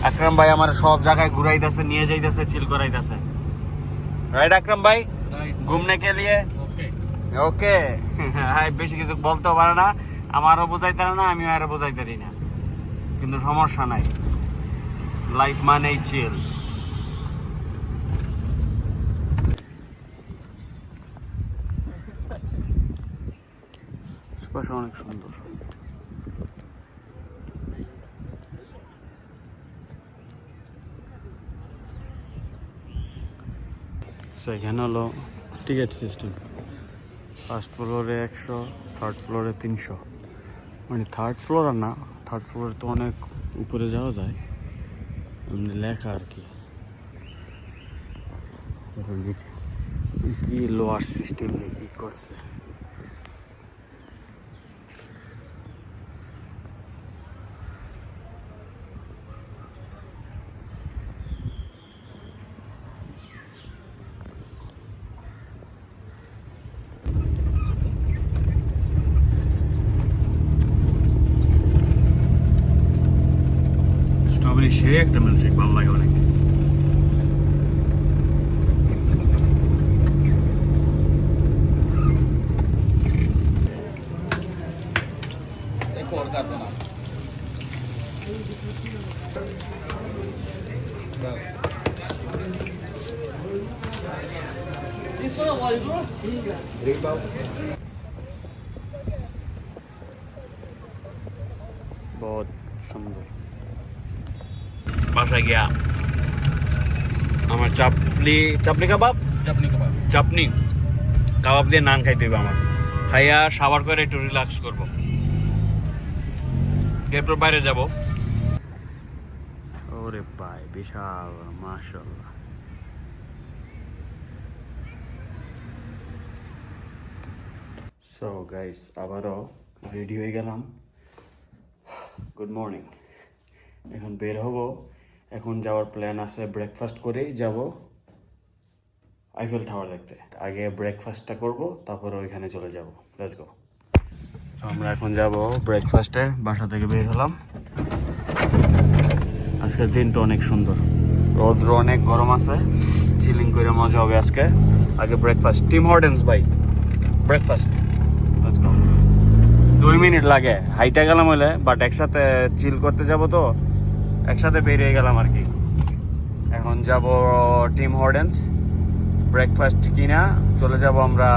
আকরাম ভাই আমার সব জায়গায় ঘুরাইতেছে, নিয়ে যাইতেছে, চিল করাইতেছে। রাইট আকরাম ভাই? ঘুমনে কে লিয়ে ওকে। হ্যাঁ, বেশি কিছু বলতেও পারে না, আমারও বোঝাইতে না, আমিও আর বোঝাইতে পারি না, কিন্তু সমস্যা নাই, লাইফ মানেই চিল। অনেক সুন্দর। এখানে হলো টিকিট সিস্টেম, ফার্স্ট ফ্লোরে 100, থার্ড ফ্লোরে 300, মানে থার্ড ফ্লোর আর না, থার্ড ফ্লোরে তো অনেক উপরে যাওয়া যায়, এমনি লেখা আর কি। নিচে কি লোয়ার সিস্টেম নিয়ে কি করছে। স্ট্রবেরি সে একটা মিল্কশেক ভালো লাগে অনেক। বহুত সুন্দর। বাসায় গিয়া আমার চাপনি কাবাব দিয়ে নান খাইতে হবে আমার, খাইয়া সাবার করে একটু রিল্যাক্স করবো, এরপর বাইরে যাব। ওরে ভাই বিশাল, মাশাআল্লাহ। সো গাইস, আবারও রেডি হয়ে গেলাম। Good morning. এখন বের হব, এখন যাওয়ার প্ল্যান আছে, ব্রেকফাস্ট করেই যাব আইফেল টাওয়ার দেখতে। আগে ব্রেকফাস্টটা করব, তারপর ওইখানে চলে যাব। Let's go. সো আমরা এখন যাব ব্রেকফাস্টে, বাসা থেকে বের হলাম। আজকের দিনটা অনেক সুন্দর, রোদ্র অনেক গরম আছে, চিলিং করে মজা হবে আজকে। আগে ব্রেকফাস্ট, টিম হর্টেন্স ভাই ব্রেকফাস্ট। Let's go. 2 মিনিট লাগে, হাইটা গেলাম হলে, বাট একসাথে চিল করতে যাব তো একসাথে বেরিয়ে গেলাম আর কি। এখন যাব টিম হর্টেন্স, ব্রেকফাস্ট কিনা চলে যাব আমরা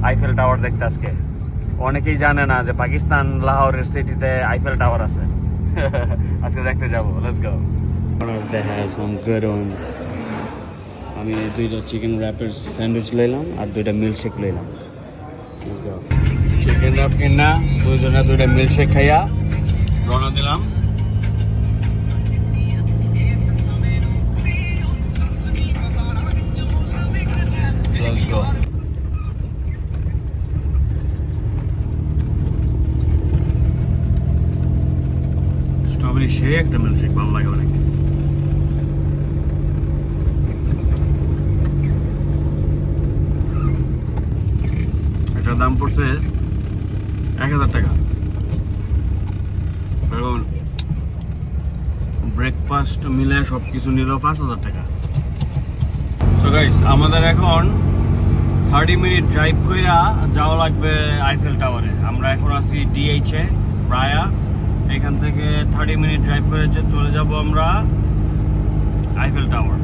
আইফেল টাওয়ার দেখতে। আজকে অনেকেই জানে না যে পাকিস্তান লাহোরের সিটিতে আইফেল টাওয়ার আছে। আজকে দেখতে যাব। Let's go. আমি 2টা চিকেন র্যাপের স্যান্ডউইচ লইলাম আর 2টা মিল্কশেক লইলাম। চিকেন র্যাপ কিনা 2টা মিল্কশেক খাইয়া রওনা দিলাম। Let's go. স্ট্রবেরি সে একটা মিল্কশেক ভালো লাগে অনেক। এটার দাম পড়ছে 1000 টাকা। এখন ব্রেকফাস্ট মিলে সব কিছু নিল 5000 টাকা। সো গাইস, আমাদের এখন 30 মিনিট ড্রাইভ কইরা যাওয়া লাগবে আইফেল টাওয়ারে। আমরা এখন আছি ডিএইচে প্রায়া, এখান থেকে 30 মিনিট ড্রাইভ করে চলে যাব আমরা আইফেল টাওয়ার।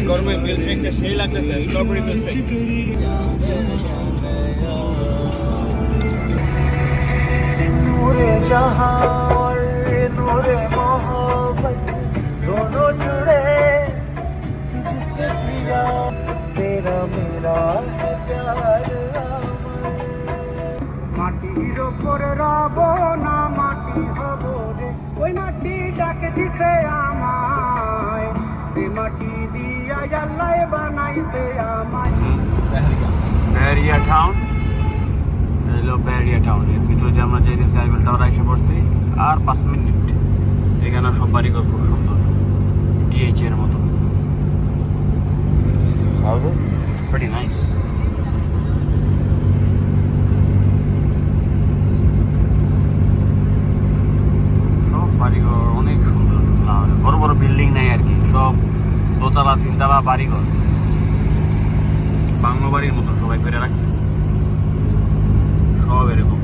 গরমে মিল্কশেকটা সেই লাগতেছে, স্ট্রবেরি মিল্কশেক। নূরে জাহাঁ और नूरे मोहब्बत दोनों जुड़े तुझसे पिया, तेरा मेरा है प्यार মাটির ওপর রব না মাটি হব রে, ওই মাটি ডাকে দিছে আমায়, সে মাটি দিয়া আল্লাহ বানাইছে আমায়। টাউন, হলো ব্যারিয়া টাউন। এর ভিতরে দিয়ে আমরা যাইতেছি, আইফেল টাওয়ার এসে পড়ছি। আর 5 মিনিট। এখানে সব বাড়িঘর খুব সুন্দর, ডিএইচ এর মতো। Houses pretty nice. সব বাড়িঘর অনেক সুন্দর, বড় বড় বিল্ডিং নাই আর কি, সব দোতলা তিনতলা বাড়িঘর, বাংলো বাড়ির মতো সবাই করে রাখছে, সব এরকম।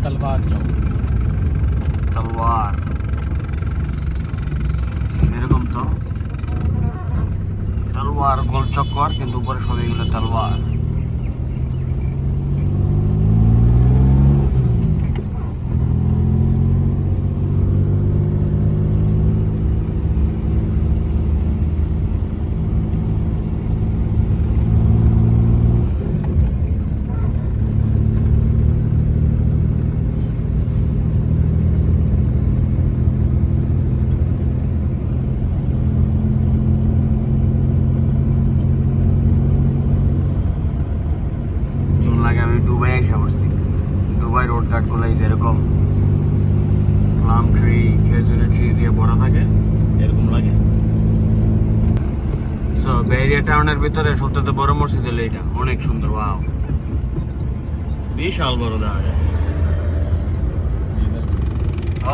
तलवार चौक তলোয়ার সেরকম তো, তলোয়ার গোল চক্কর, কিন্তু উপরে সব এগুলো তলোয়ার। আমি দুবাই এসে পড়ছি। দুবাই রোড ঘাটগুলো যেরকম প্লাম ট্রি, খেজুরের ট্রি দিয়ে ভরা থাকে, এরকম লাগে। সো বেরিয়া টাউনের ভিতরে সবথেকে বড় মসজিদ হলো এটা, অনেক সুন্দর। ওয়াও, বিশাল বড় দেখা যায়।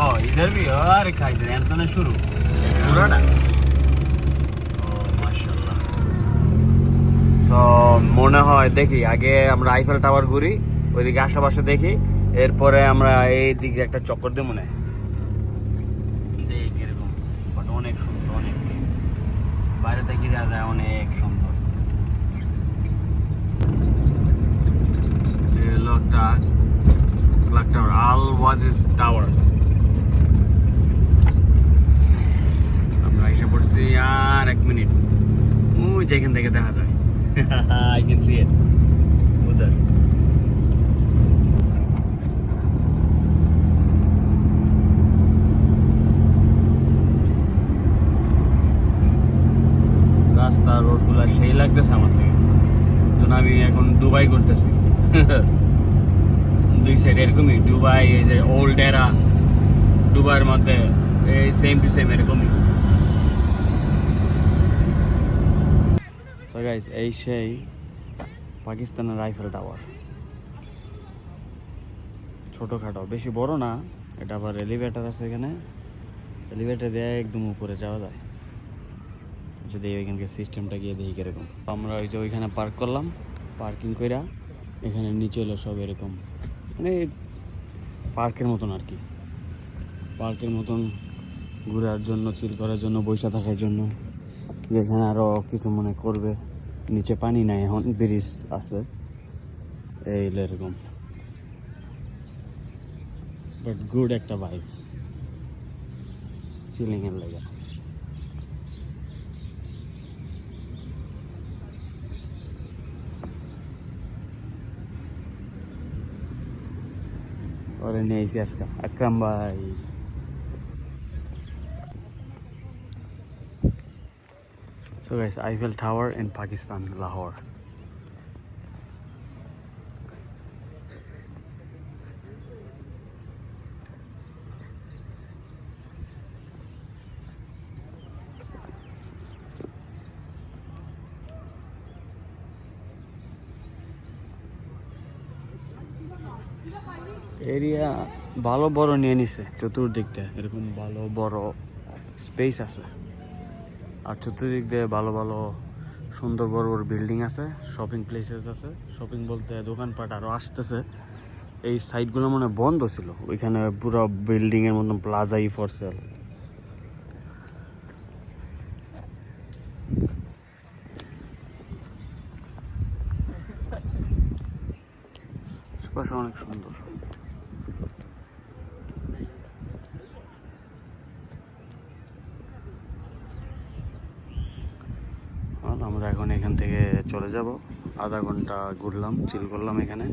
ও ইধার ভি আরে খাইছে এন্তনে শুরু পুরাটা। ও মাশাআল্লাহ। সো মনে হয় দেখি আগে আমরা আইফেল টাওয়ার ঘুরি, ওইদিকে আশেপাশে দেখি, এরপরে আমরা এই দিকে একটা চক্কর দিয়ে মনে হয় দেখি এরকম। বাট অনেক সুন্দর, অনেক বাইরে থেকে দেখা যায় অনেক সুন্দর। একটা ক্লক টাওয়ার, আল ওয়াজিজ টাওয়ার। আমরা এসে পড়ছি, আর 1 মিনিট। ওই যেখান থেকে দেখা যায়, I can see it. উধর রাস্তা রোডগুলা সেই লাগতেছে আমার থেকে, যেন আমি এখন দুবাই করতেছি। দুই সাইড এরকমই, দুবাই এই যে ওল্ড এরা, দুবাইয়ের মধ্যে এই সেম টু সেম এরকমই। সো গাইস, এই সেই পাকিস্তানের আইফেল টাওয়ার। ছোটোখাটো, বেশি বড় না। এটা আবার এলিভেটর আছে এখানে, এলিভেটর দিয়ে একদম উপরে যাওয়া যায়। যদি ওইখানকার সিস্টেমটা গিয়ে দেখি কিরকম। আমরা ওই যে ওইখানে পার্ক করলাম, পার্কিং কইরা এখানে নিচে এলো সব এরকম, মানে পার্কের মতন আর কি, পার্কের মতন ঘোরার জন্য, চিল করার জন্য, বসে থাকার জন্য। যেখানে আরো কিছু মনে করবে, নিচে পানি নাই, এখন ব্রিজ আছে, এই এরকম। বাট গুড একটা ভাইব চিলিং এর লাগা। ওরে নিয়ে এসে আজকে আকরাম ভাই। So guys, Eiffel Tower in Pakistan, Lahore. Area ভালো বড় নিয়ে নিছে, চতুর্দিকটা এরকম ভালো বড় স্পেস আছে, আর চতুর্দিক দিয়ে ভালো ভালো সুন্দর বড় বড় বিল্ডিং আছে, শপিং প্লেসেস আছে। শপিং বলতে দোকানপাট আরও আসতেছে। এই সাইডগুলো মনে বন্ধ ছিল, ওইখানে পুরো বিল্ডিংয়ের মতন প্লাজাই ফর সেল। আশেপাশে অনেক সুন্দর। আমরা এখন এখান থেকে চলে যাব আধা ঘন্টা ঘুরলাম, চিল করলাম এখানে।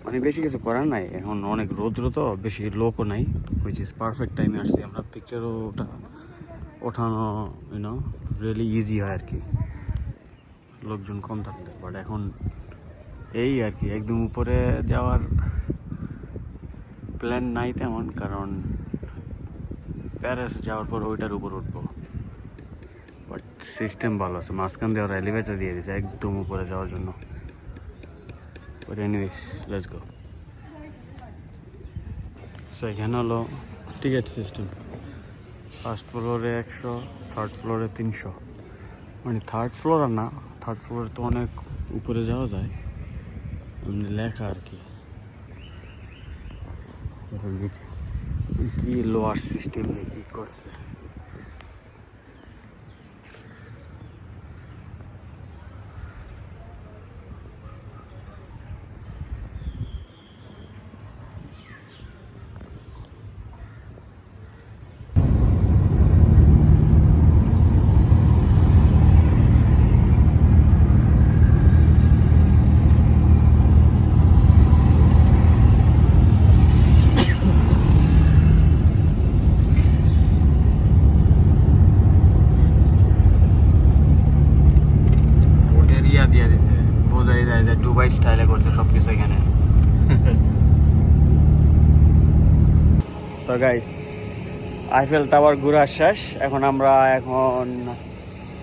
মানে বেশি কিছু করার নাই, এখন অনেক রৌদ্র তো, বেশি লোকও নাই, হুইচ ইজ পারফেক্ট টাইমে আসছি আমরা। পিকচারও ওঠানো ইউনো রিয়েলি ইজি হয় আর কি, লোকজন কম থাকলে। বাট এখন এই আর কি, একদম উপরে যাওয়ার প্ল্যান নাই তেমন, কারণ প্যারিস যাওয়ার পর ওইটার উপর উঠবো। বাট সিস্টেম ভালো আছে, মাঝখান দিয়ে ওরা এলিভেটর দিয়ে দিয়েছে একদম উপরে যাওয়ার জন্য। But anyways let's go. So এখানে হলো টিকিট সিস্টেম, ফার্স্ট ফ্লোরে 100, থার্ড ফ্লোরে 300। মানে থার্ড ফ্লোর আর না, থার্ড ফ্লোরে তো অনেক উপরে যাওয়া যায়, এমনি লেখা আর কি। কি লোয়ার সিস্টেম কি করছে। দুবাই স্টাইলে করছে সবকিছু এখানে। সো গাইস, আইফেল টাওয়ার ঘুরা শেষ। এখন আমরা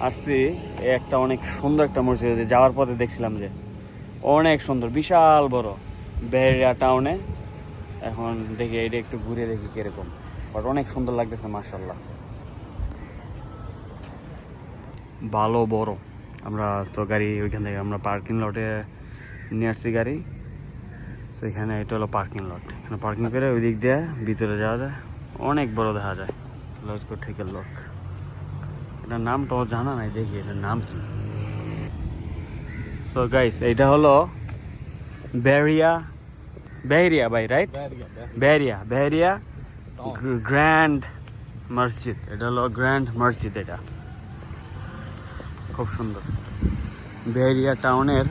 আসছি একটা অনেক সুন্দর একটা মসজিদ, যাওয়ার পথে দেখছিলাম যে অনেক সুন্দর, বিশাল বড়, বেহেরিয়া টাউনে। এখন দেখি এটা একটু ঘুরে দেখি কিরকম, বাট অনেক সুন্দর লাগতেছে মাশাআল্লাহ, ভালো বড়। আমরা তো গাড়ি ওইখান থেকে আমরা পার্কিং লটে নিয়ে আসছি গাড়ি। তো এখানে এটা হলো পার্কিং লট, এখানে পার্কিং করে ওই দিক দিয়ে ভিতরে যাওয়া যায়, অনেক বড় দেখা যায়। লজকো ঠেকের লক, এটার নামটাও জানা নাই, দেখি এটার নাম কি। সো গাইস, এইটা হলো বেহেরিয়া ভাই, রাইট? বেহেরিয়া গ্র্যান্ড মসজিদ। এটা হলো গ্র্যান্ড মসজিদ, এটা খুব সুন্দর। বেহেরিয়া টাউনের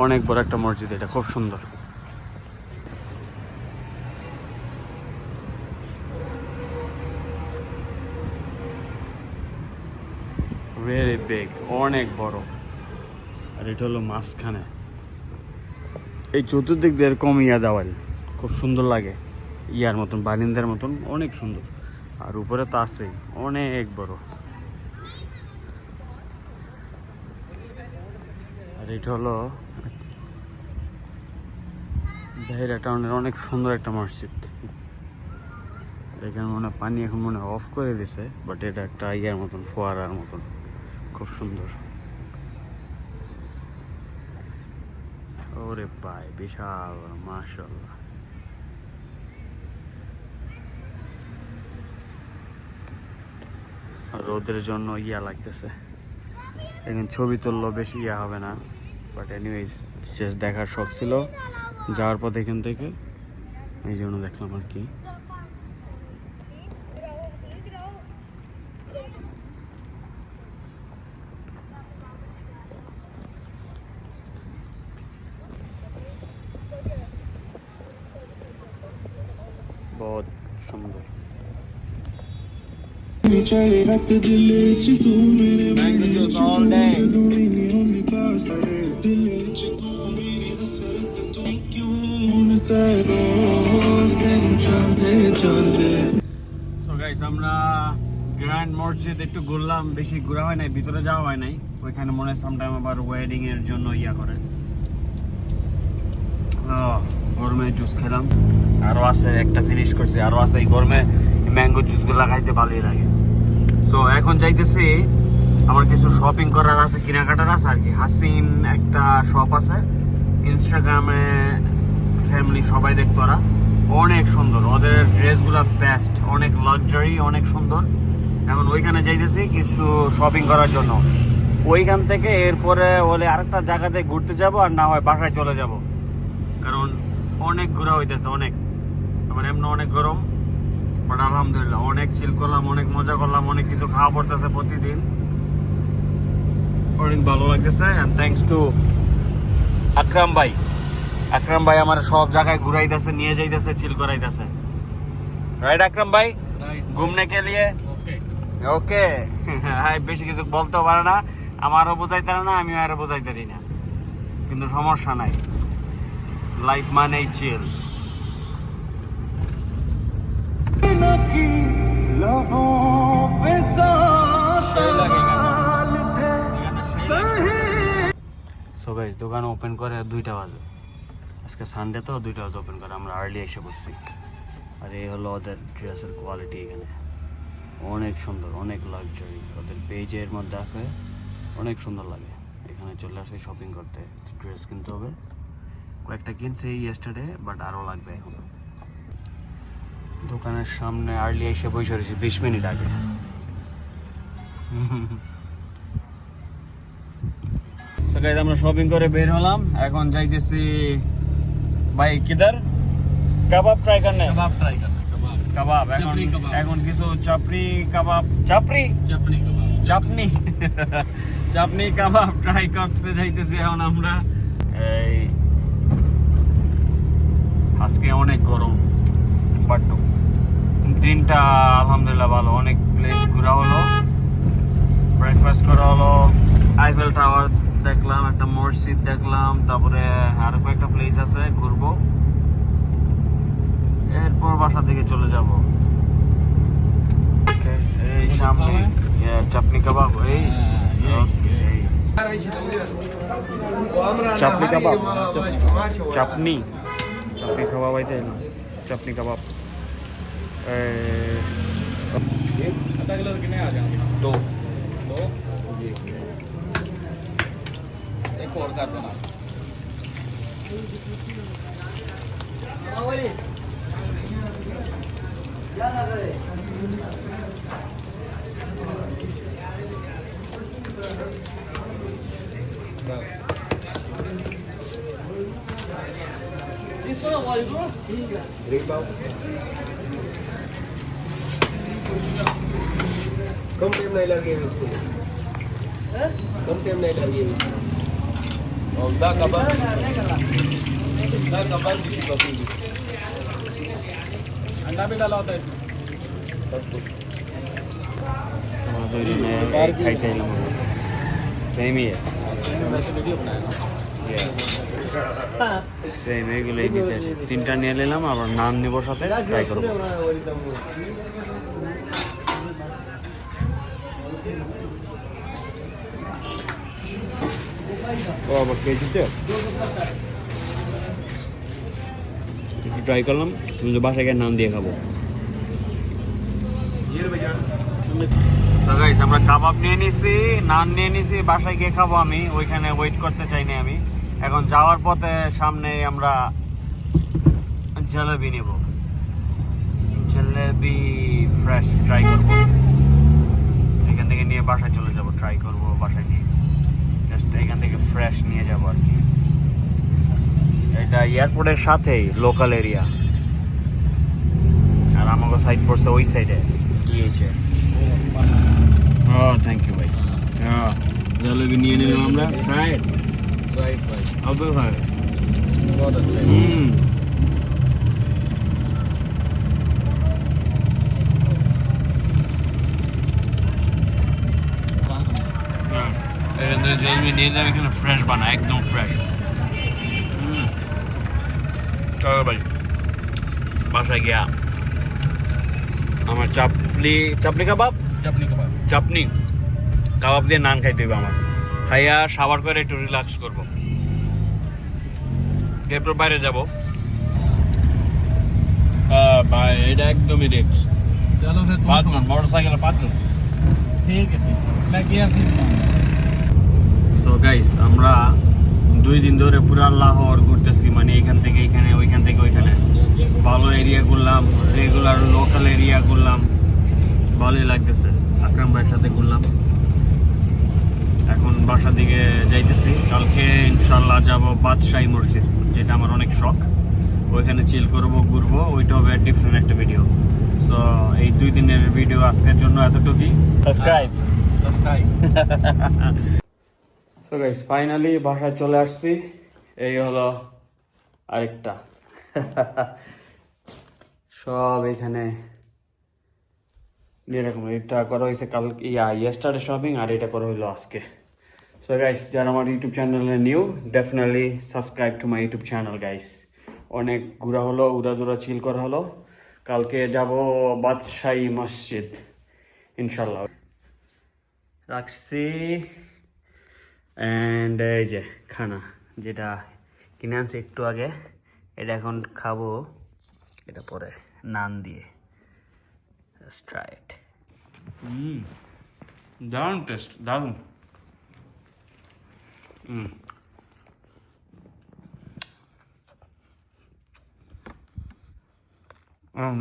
অনেক বড় একটা মসজিদ, এটা খুব সুন্দর। রিয়েলি বিগ, অনেক বড়। আর এটা হলো মাঝখানে, এই চতুর্দিক দিয়ে এরকম দেওয়াল, খুব সুন্দর লাগে, ইয়ার মতন, বারিন্দার মতন, অনেক সুন্দর। আর উপরে তো আছেই, অনেক বড়। আর এটা হলো বেহেরিয়া টাউনের অনেক সুন্দর একটা মসজিদ। এখানে মনে পানি এখন মনে অফ করে দিছে, বাট এটা একটা ইয়ার মতন, ফোয়ারার মতন, খুব সুন্দর। ওরে ভাই, বিশাল, মাশাআল্লাহ। রোদের জন্য লাগতেছে, এখন ছবি তুললো, বেশি হবে না। বাট এনিওয়েজ, শেষ দেখার শখ ছিল যাওয়ার পথে এখান থেকে, এই জন্য দেখলাম আর কি। বহুত সুন্দর। আমরা গ্র্যান্ড মসজিদ একটু ঘুরলাম, বেশি ঘোরা হয় নাই, ভিতরে যাওয়া হয় নাই। ওইখানে মনে হয় সামটাইম আবার ওয়েডিং এর জন্য করে। গরমে জুস খেলাম, আরো আছে একটা ফিনিশ করছি, আরো আছে। এই গরমে ম্যাঙ্গো জুস গুলা খাইতে ভালোই লাগে। সো এখন যাইতেছি, আমার কিছু শপিং করার আছে, কেনাকাটার আছে আর কি। হাসিন একটা শপ আছে, ইনস্টাগ্রামে ফ্যামিলি সবাই দেখতো, ওরা অনেক সুন্দর, ওদের ড্রেসগুলো বেস্ট, অনেক লাক্সারি, অনেক সুন্দর। এখন ওইখানে যাইতেছি কিছু শপিং করার জন্য। ওইখান থেকে এরপরে বলে আরেকটা জায়গাতে ঘুরতে যাব, আর না হয় বাসায় চলে যাব, কারণ অনেক ঘোরা হইতেছে, অনেক, আমার এমনি অনেক গরম। বাট আলহামদুলিল্লাহ অনেক চিল করলাম, অনেক মজা করলাম, অনেক কিছু খাওয়া পড়তেছে প্রতিদিন, অনেক ভালো লাগতেছে। অ্যান্ড থ্যাঙ্কস টু আকরাম ভাই আমার সব জায়গায় ঘুরাইতেছে, নিয়ে যাইতেছে, চিল করাইতেছে। রাইট আকরাম ভাই, राइट ঘুমনে কে লিয়ে ओके ওকে। হ্যাঁ, বেশি কিছু বলতেও পারে না, আমারও বোঝাইতে পারে না, আমিও আরো বোঝাইতে পারি না, কিন্তু সমস্যা নাই, লাইফ মানেই চিল। সো গাইস, দোকান ওপেন করে 2টা বাজে, আজকে সানডে তো 2টা বাজে ওপেন করে, আমরা আর্লি এসে পড়ছি। আর এই হলো ওদের ড্রেসের কোয়ালিটি, এখানে অনেক সুন্দর, অনেক লাক্সারি, ওদের পেজের মধ্যে আছে, অনেক সুন্দর লাগে। এখানে চলে আসছি শপিং করতে, ড্রেস কিনতে হবে, কয়েকটা কিনছি ইয়েস্টারডে, বাট আরও লাগবে এখন। দোকানের সামনে আর্লি এসে বসে রয়েছি 20 মিনিট আগে। তো গাইস, আমরা শপিং করে বের হলাম, এখন যাইতেছি ভাই কিদার কাবাব ট্রাই করতে। कबाब ट्राई करना कबाब কাবাব এখন চাপড়ি কাবাব। এখন কিছু চাপড়ি কাবাব, চাপড়ি चपनी कबाब চাপনি চাপনি কাবাব ট্রাই করতে যাইতেছি এখন আমরা। এই আজকে অনেক গরম, বাট দিনটা আলহামদুলিল্লাহ ভালো, অনেক প্লেস ঘোরা হলো, ব্রেকফাস্ট করা হলো, আইফেল টাওয়ার দেখলাম, একটা মসজিদ দেখলাম, তারপরে আরো কয়েকটা প্লেস আছে ঘুরবো, এরপর বাসা থেকে চলে যাব। এই সামনে চাপনি কাবাব, এই এই চাপনি কাবাব, চাপনি চাপনি কাবাব, আইতে চাপনি কাবাব। आधा किलो कितने आ जाएंगे 2 जी एक और कर देना कम टाइम नहीं लगे इसको कम टाइम नहीं लगे और दा कबाब की कॉफी अंडा भी डाला होता है इसमें सब कुछ খাইতে এলাম, সেমই वैसे वीडियो बनाएगा সেম এগুলোই নিতে আসি। 3টা নিয়ে নিলাম, আবার নান নিব সাথে, ট্রাই করবো। ও আবার খেয়েছিতে একটু ট্রাই করলাম, কিন্তু বাসায় গিয়ে নান দিয়ে খাবো। তো গাইস, আমরা কাবাব নিয়ে নিছি, নান নিয়ে নিছি, বাসায় গিয়ে খাবো আমি, ওইখানে ওয়েট করতে চাইনি আমি। এখন যাওয়ার পথে সামনে আমরা জলেবি নেব, জলেবি ফ্রেশ ট্রাই করবো, এখান থেকে নিয়ে বাসায় চলে যাব, ট্রাই করবো বাসায় নিয়ে, জাস্ট এখান থেকে ফ্রেশ নিয়ে যাবো আর কি। এটা এয়ারপোর্টের সাথেই লোকাল এরিয়া, আর আমাকে সাইড পড়ছে ওই সাইডে গিয়েছে। ও থ্যাংক ইউ ভাই। জলেবি নিয়ে নিলাম আমরা, ফ্রাইড राइट राइट अब भाई बहुत अच्छा है এর अंदर জলেবি নিয়ে যাবে, এখানে ফ্রেশ বানা, একদম ফ্রেশ। চলো ভাই, বাসায় গিয়া আমার চাপনি কাবাব, चपनी कबाब চাপনি কাবাব দিয়ে নান খাইতে হবে আমার, খাইয়া সাবার করে একটু রিল্যাক্স করবো, এরপর বাইরে যাব। ভাই এটা একদমই রিক্স, चलो फिर 5 জন মোটর সাইকেলে 5 জন। ठीक है मैं KFC সো গাইস, আমরা 2 দিন ধরে পুরা লাহোর ঘুরতেছি, মানে এখান থেকে এখানে, ওইখান থেকে ওইখানে, ভালো এরিয়া ঘুরলাম, রেগুলার লোকাল এরিয়া ঘুরলাম, ভালোই লাগতেছে। আকরাম ভাইয়ের সাথে ঘুরলাম, এখন বাসা দিকে যাইতেছি। কালকে ইনশাল্লাহ যাব বাদশাহী মসজিদ, যেটা আমার অনেক শখ, ওইখানে চিল করব, ঘুরবো, ওইটা হবে ডিফারেন্ট একটা ভিডিও। সো এই 2 দিনের ভিডিও আজকের জন্য এতটুকুই। Subscribe. Subscribe so guys, finally বাসায় চলে আসছি, এই হলো আরেকটা। সব এখানে এরকম, এটা করা হয়েছে কাল ইয়েস্টারডে শপিং, আর এটা করা হইলো আজকে। সো গাইস, যারা আমার ইউটিউব চ্যানেলে new, definitely subscribe to my YouTube channel guys. অনেক ঘোরা হলো, উড়াদুরা চিল করা হলো। কালকে যাব বাদশাহী মসজিদ ইনশাল্লাহ। রাখছি। অ্যান্ড এই যে খানা যেটা কিনে আনছি একটু আগে, এটা এখন খাবো, এটা পরে নান দিয়ে। Let's try it. দারুণ টেস্ট, দারুণ।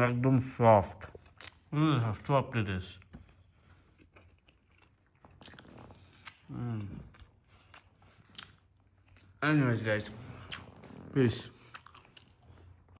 একদম সফট, সফট ইট ইস। Anyways guys, peace.